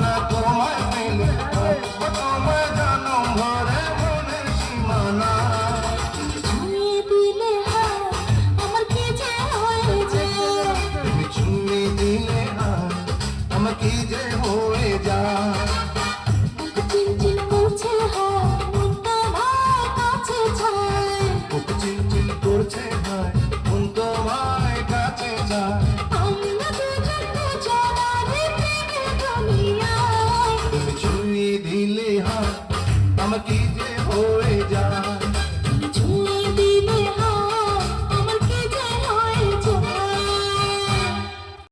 না তোমায় পেলে, থাকবো তোমায় জনম ভরে মনের সীমানা। ছুঁয়ে দিলে হাত আমার কি যে হয়ে যায়, তুমি ছুঁয়ে দিলে হাত আমার কি যে হয়ে যায়। বুক চিনচিন করছে হাত মন তোমার কাছে চায়, বুক চিনচিন করছে হায় মন তোমায় কাছে যায়। আমরা দুজন দুজনারই প্রেমের দুনিয়ায়। তুমি ছুঁয়ে দিলে হাত আমার কি